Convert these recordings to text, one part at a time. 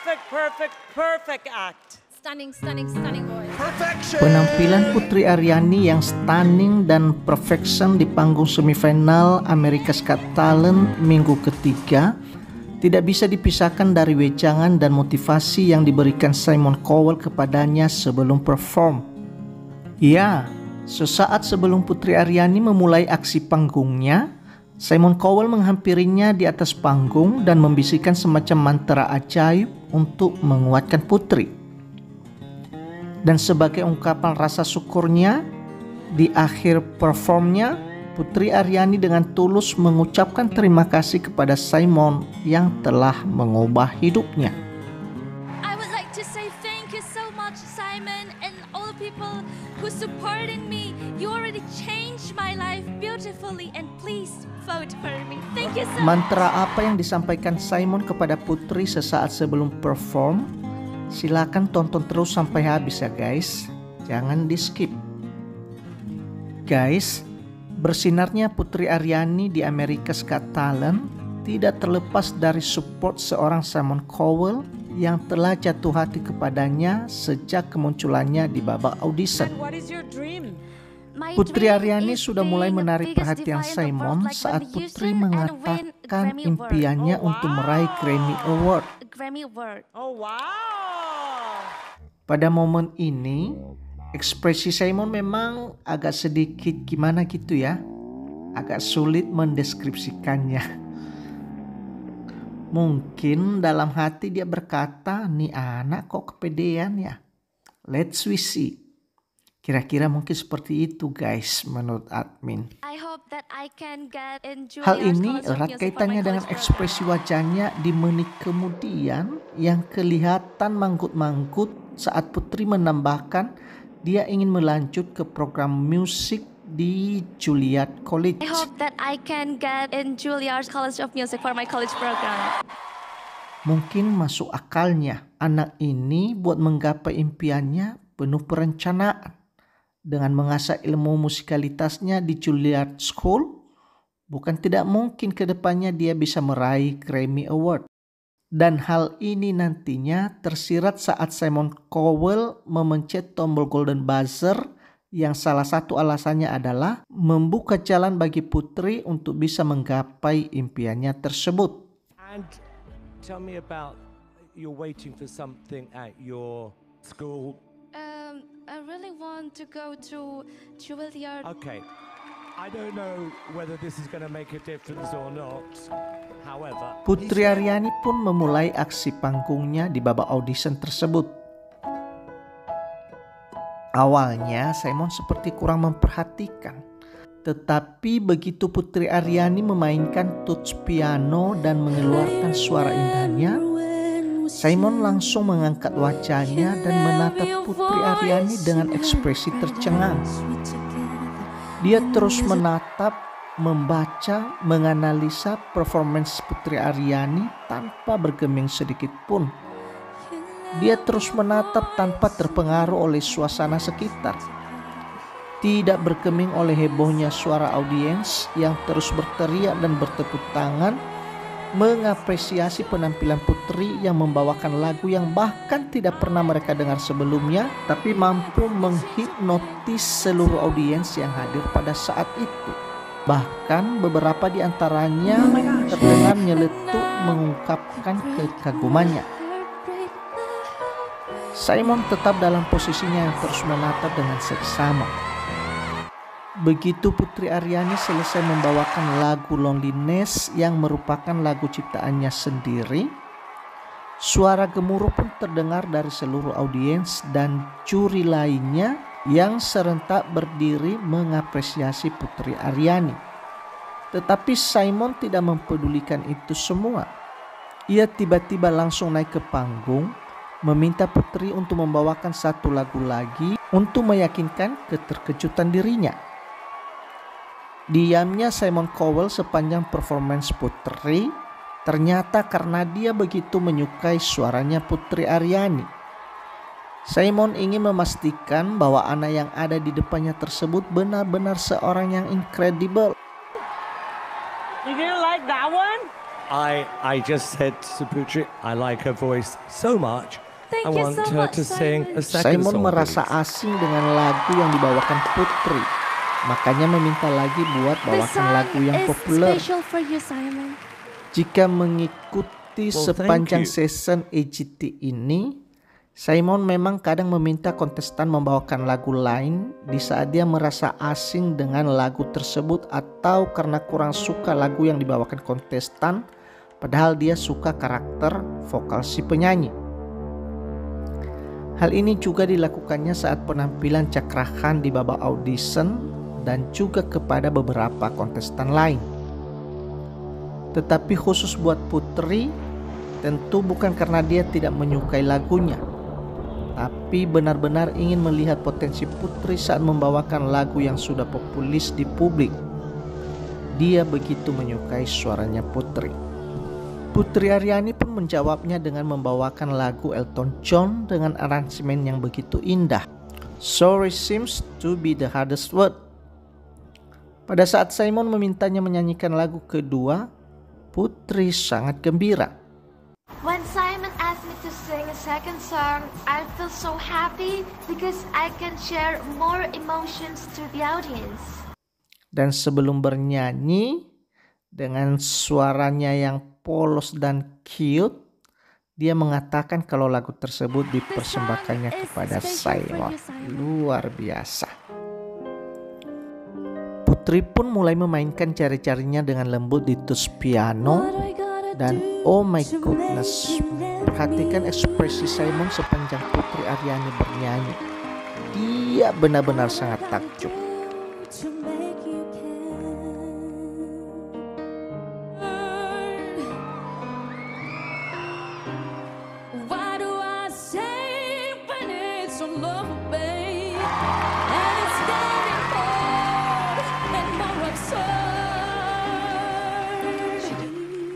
perfect act. Stunning voice. Penampilan Putri Aryani yang stunning dan perfection di panggung semifinal America's Got Talent minggu ketiga tidak bisa dipisahkan dari wejangan dan motivasi yang diberikan Simon Cowell kepadanya sebelum perform. Ya, sesaat sebelum Putri Aryani memulai aksi panggungnya, Simon Cowell menghampirinya di atas panggung dan membisikkan semacam mantra ajaib untuk menguatkan Putri. Dan sebagai ungkapan rasa syukurnya, di akhir performnya, Putri Aryani dengan tulus mengucapkan terima kasih kepada Simon yang telah mengubah hidupnya. I would like to say thank you so much, Simon, and all the people who supported me. You already changed my life beautifully, and please vote for me. Thank you so much. Mantra apa yang disampaikan Simon kepada Putri sesaat sebelum perform? Silakan tonton terus sampai habis ya guys. Jangan di skip. Guys, bersinarnya Putri Aryani di America's Got Talent tidak terlepas dari support seorang Simon Cowell yang telah jatuh hati kepadanya sejak kemunculannya di babak audition. Putri Aryani sudah mulai menarik perhatian Simon saat Putri mengatakan impiannya untuk meraih Grammy Award. Oh wow. Pada momen ini, ekspresi Simon memang agak sedikit gimana gitu ya. Agak sulit mendeskripsikannya. Mungkin dalam hati dia berkata, nih anak kok kepedean ya. Let's we see. Kira-kira mungkin seperti itu guys menurut admin. Hal ini erat kaitannya dengan ekspresi wajahnya di menit kemudian yang kelihatan manggut-manggut saat Putri menambahkan dia ingin melanjut ke program musik di Juilliard College. I hope that I can get in Juilliard College of Music for my college program. Mungkin masuk akalnya anak ini buat menggapai impiannya penuh perencanaan. Dengan mengasah ilmu musikalitasnya di Juilliard School, bukan tidak mungkin ke depannya dia bisa meraih Grammy Award. Dan hal ini nantinya tersirat saat Simon Cowell memencet tombol golden buzzer yang salah satu alasannya adalah membuka jalan bagi Putri untuk bisa menggapai impiannya tersebut. And tell me about you're waiting for something at your school. I really want to go to Juilliard. Okay. I don't know whether this is going to make a difference or not. However, Putri Aryani pun memulai aksi panggungnya di babak audition tersebut. Awalnya Simon seperti kurang memperhatikan. Tetapi begitu Putri Aryani memainkan touch piano dan mengeluarkan suara indahnya, Simon langsung mengangkat wajahnya dan menatap Putri Aryani dengan ekspresi tercengang. Dia terus menatap, membaca, menganalisa performance Putri Aryani tanpa bergeming sedikit pun. Dia terus menatap tanpa terpengaruh oleh suasana sekitar. Tidak bergeming oleh hebohnya suara audiens yang terus berteriak dan bertepuk tangan mengapresiasi penampilan Putri yang membawakan lagu yang bahkan tidak pernah mereka dengar sebelumnya, tapi mampu menghipnotis seluruh audiens yang hadir pada saat itu. Bahkan beberapa di antaranya terdengar nyeletuk mengungkapkan kekagumannya. Simon tetap dalam posisinya yang terus menatap dengan seksama. Begitu Putri Aryani selesai membawakan lagu Loneliness yang merupakan lagu ciptaannya sendiri, suara gemuruh pun terdengar dari seluruh audiens dan juri lainnya yang serentak berdiri mengapresiasi Putri Aryani. Tetapi Simon tidak mempedulikan itu semua. Ia tiba-tiba langsung naik ke panggung, meminta Putri untuk membawakan satu lagu lagi untuk meyakinkan keterkejutan dirinya. Diamnya Simon Cowell sepanjang performance Putri ternyata karena dia begitu menyukai suaranya Putri Aryani. Simon ingin memastikan bahwa anak yang ada di depannya tersebut benar-benar seorang yang incredible. You didn't like that one? I just said to Putri, I like her voice so much. Thank I you want so her much, to sing a Simon. second Simon song, merasa please. asing dengan lagu yang dibawakan Putri. Makanya meminta lagi buat The bawakan song lagu yang is populer. special for you, Simon. Jika mengikuti Well, sepanjang thank you. season AGT ini, Simon memang kadang meminta kontestan membawakan lagu lain di saat dia merasa asing dengan lagu tersebut atau karena kurang suka lagu yang dibawakan kontestan, padahal dia suka karakter vokal si penyanyi. Hal ini juga dilakukannya saat penampilan Cakra Khan di babak audition dan juga kepada beberapa kontestan lain. Tetapi khusus buat Putri, tentu bukan karena dia tidak menyukai lagunya, tapi benar-benar ingin melihat potensi Putri saat membawakan lagu yang sudah populis di publik. Dia begitu menyukai suaranya Putri. Putri Aryani pun menjawabnya dengan membawakan lagu Elton John dengan aransemen yang begitu indah. Sorry seems to be the hardest word. Pada saat Simon memintanya menyanyikan lagu kedua, Putri sangat gembira. When Simon asked me to sing a second song, I feel so happy because I can share more emotions to the audience. Dan sebelum bernyanyi, dengan suaranya yang polos dan cute, dia mengatakan kalau lagu tersebut dipersembahkannya kepada Simon. Luar biasa. Putri pun mulai memainkan jari-jarinya dengan lembut di tus piano. Dan oh my goodness, perhatikan ekspresi Simon sepanjang Putri Aryani bernyanyi. Dia benar-benar sangat takjub.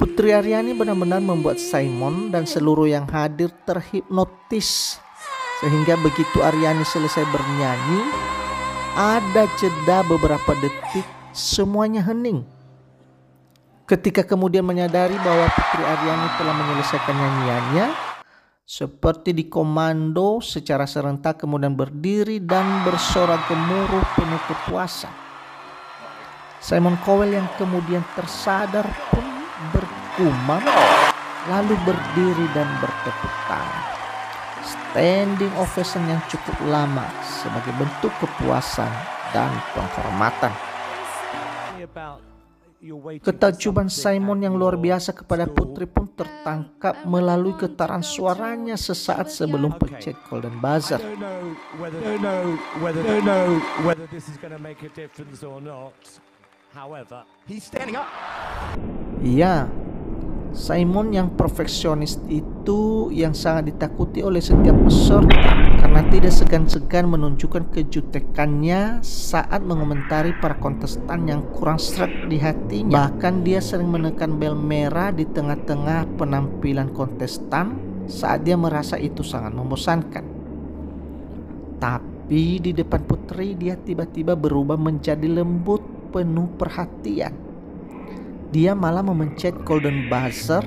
Putri Aryani benar-benar membuat Simon dan seluruh yang hadir terhipnotis. Sehingga begitu Aryani selesai bernyanyi, ada jeda beberapa detik, semuanya hening. Ketika kemudian menyadari bahwa Putri Aryani telah menyelesaikan nyanyiannya, seperti dikomando secara serentak kemudian berdiri dan bersorak gemuruh penuh kepuasan. Simon Cowell yang kemudian tersadar pun bergumam, lalu berdiri dan bertepuk tangan. Standing ovation yang cukup lama sebagai bentuk kepuasan dan penghormatan. Ketakjuban Simon yang luar biasa kepada Putri pun tertangkap melalui getaran suaranya sesaat sebelum pencet golden buzzer. Ya, Simon yang perfeksionis itu yang sangat ditakuti oleh setiap peserta karena tidak segan-segan menunjukkan kejutekannya saat mengomentari para kontestan yang kurang sreg di hatinya. Bahkan dia sering menekan bel merah di tengah-tengah penampilan kontestan saat dia merasa itu sangat membosankan. Tapi di depan Putri dia tiba-tiba berubah menjadi lembut, penuh perhatian. Dia malah memencet golden buzzer,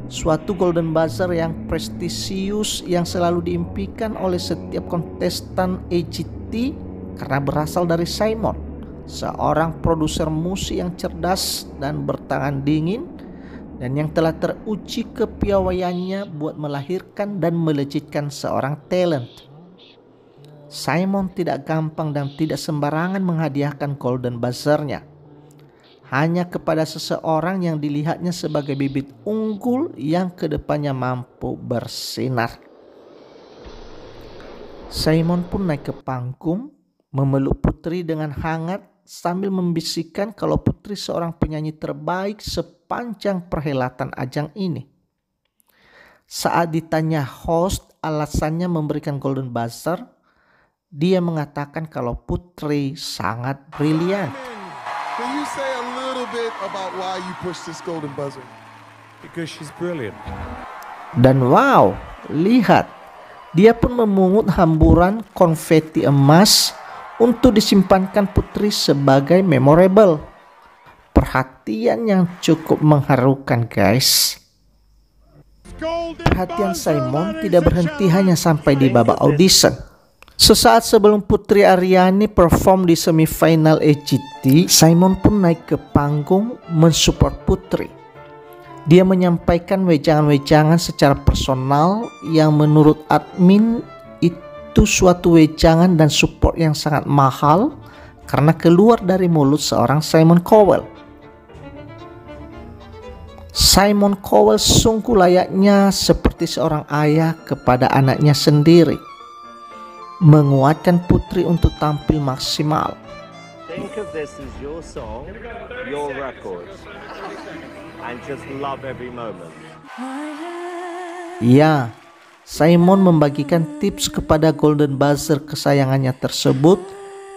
suatu golden buzzer yang prestisius yang selalu diimpikan oleh setiap kontestan AGT karena berasal dari Simon, seorang produser musik yang cerdas dan bertangan dingin dan yang telah teruji kepiawaiannya buat melahirkan dan melejitkan seorang talent. Simon tidak gampang dan tidak sembarangan menghadiahkan golden buzzernya. Hanya kepada seseorang yang dilihatnya sebagai bibit unggul yang kedepannya mampu bersinar. Simon pun naik ke panggung, memeluk Putri dengan hangat sambil membisikkan kalau Putri seorang penyanyi terbaik sepanjang perhelatan ajang ini. Saat ditanya host alasannya memberikan golden buzzer, dia mengatakan kalau Putri sangat brilian. Can you say a little bit about why you pushed this golden buzzer? Because she's brilliant. Dan wow, lihat, dia pun memungut hamburan konfeti emas untuk disimpankan Putri sebagai memorable. perhatian yang cukup mengharukan, guys. Perhatian Simon tidak berhenti hanya sampai di babak audition. Sesaat sebelum Putri Aryani perform di semifinal AGT, Simon pun naik ke panggung mensupport Putri. Dia menyampaikan wejangan-wejangan secara personal yang menurut admin itu suatu wejangan dan support yang sangat mahal karena keluar dari mulut seorang Simon Cowell. Simon Cowell sungguh layaknya seperti seorang ayah kepada anaknya sendiri, menguatkan Putri untuk tampil maksimal. Think of this as your song, your record, and just love every moment. Ya, Simon membagikan tips kepada Golden Buzzer kesayangannya tersebut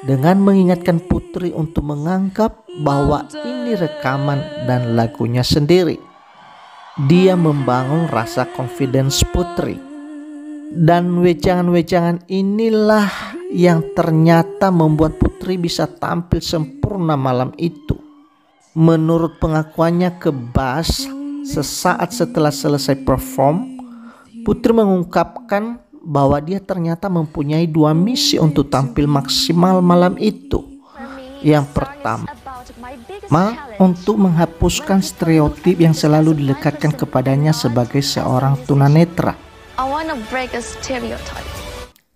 dengan mengingatkan Putri untuk menganggap bahwa ini rekaman dan lagunya sendiri. Dia membangun rasa confidence Putri. Dan wejangan-wejangan inilah yang ternyata membuat Putri bisa tampil sempurna malam itu. Menurut pengakuannya ke Buzz, sesaat setelah selesai perform, Putri mengungkapkan bahwa dia ternyata mempunyai dua misi untuk tampil maksimal malam itu. Yang pertama, untuk menghapuskan stereotip yang selalu dilekatkan kepadanya sebagai seorang tunanetra.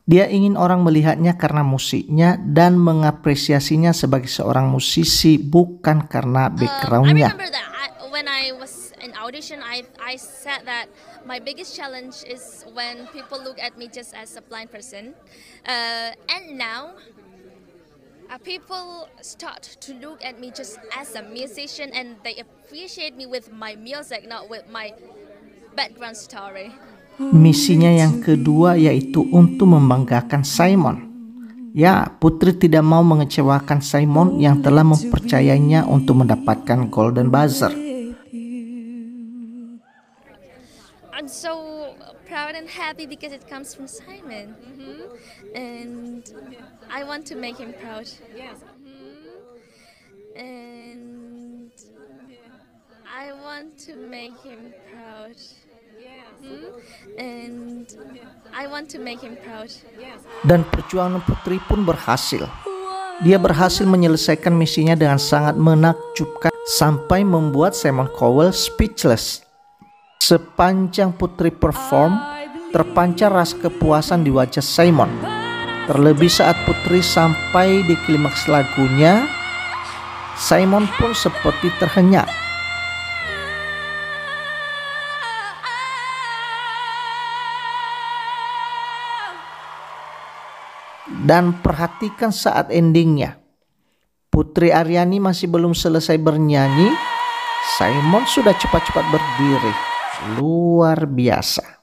Dia ingin orang melihatnya karena musiknya dan mengapresiasinya sebagai seorang musisi, bukan karena backgroundnya. When I was in audition, I said that my biggest challenge is when people look at me just as a blind person, and now people start to look at me just as a musician, and they appreciate me with my music, not with my background story. Misinya yang kedua yaitu untuk membanggakan Simon. Ya, Putri tidak mau mengecewakan Simon yang telah mempercayainya untuk mendapatkan Golden Buzzer. I'm so proud and happy because it comes from Simon, and I want to make him proud. And I want to make him proud. And I want to make him proud. Dan perjuangan Putri pun berhasil. Dia berhasil menyelesaikan misinya dengan sangat menakjubkan sampai membuat Simon Cowell speechless. Sepanjang Putri perform, terpancar rasa kepuasan di wajah Simon. Terlebih saat Putri sampai di klimaks lagunya, Simon pun seperti terhenyak. Dan perhatikan saat endingnya. Putri Aryani masih belum selesai bernyanyi, Simon sudah cepat-cepat berdiri. Luar biasa.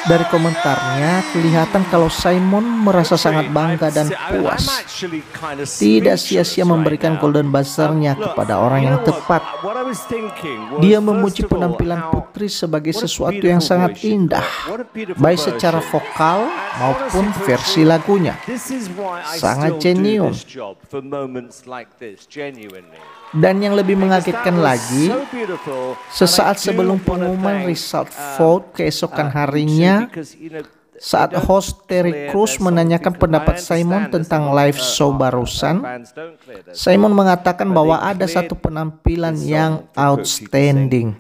Dari komentarnya kelihatan kalau Simon merasa sangat bangga dan puas. Tidak sia-sia memberikan Golden Buzzer-nya kepada orang yang tepat. Dia memuji penampilan Putri sebagai sesuatu yang sangat indah, baik secara vokal maupun versi lagunya. Sangat genuine. Dan yang lebih mengagetkan lagi, sesaat sebelum pengumuman result vote keesokan harinya, saat host Terry Crews menanyakan pendapat Simon tentang live show barusan, Simon mengatakan bahwa ada satu penampilan yang outstanding.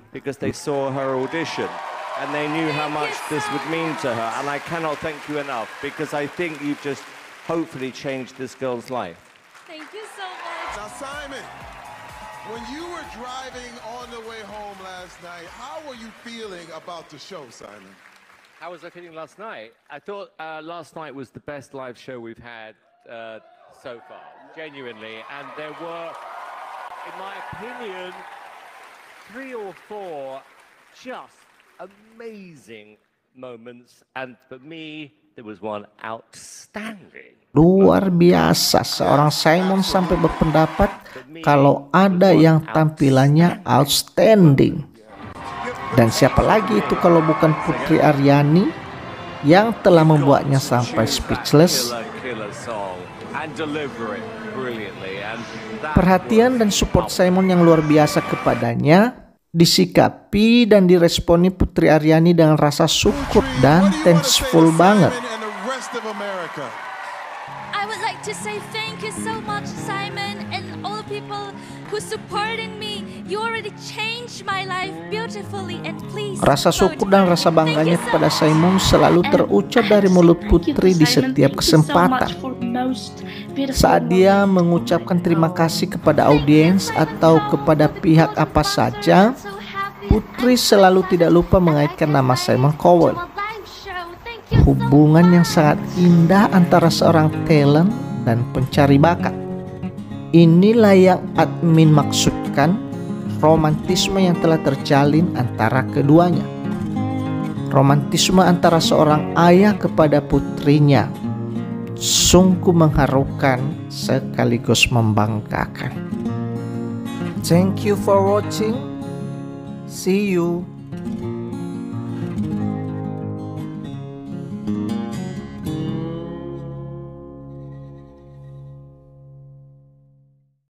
And they knew how much this would mean to her, and I cannot thank you enough because I think you've just hopefully changed this girl's life. Thank you so much. Now, Simon, when you were driving on the way home last night, how were you feeling about the show, Simon? How was I feeling last night? I thought last night was the best live show we've had so far, genuinely. And there were, in my opinion, 3 or 4 just amazing moments. And for me, there was one outstanding. Luar biasa, seorang Simon sampai berpendapat kalau ada yang tampilannya outstanding. Dan siapa lagi itu kalau bukan Putri Aryani yang telah membuatnya sampai speechless. Perhatian dan support Simon yang luar biasa kepadanya disikapi dan diresponi Putri Aryani dengan rasa syukur dan thankful banget. I would like to say thank you so much, Simon, and all the people who supporting me. You already changed my life beautifully, and please. Rasa syukur dan rasa bangganya kepada Simon selalu terucap dari mulut Putri di setiap kesempatan. Saat dia mengucapkan terima kasih kepada audiens atau kepada pihak apa saja, Putri selalu tidak lupa mengaitkan nama Simon Cowell. Hubungan yang sangat indah antara seorang talent dan pencari bakat. Inilah yang admin maksudkan, romantisme yang telah terjalin antara keduanya. Romantisme antara seorang ayah kepada putrinya sungguh mengharukan sekaligus membanggakan. Thank you for watching. See you.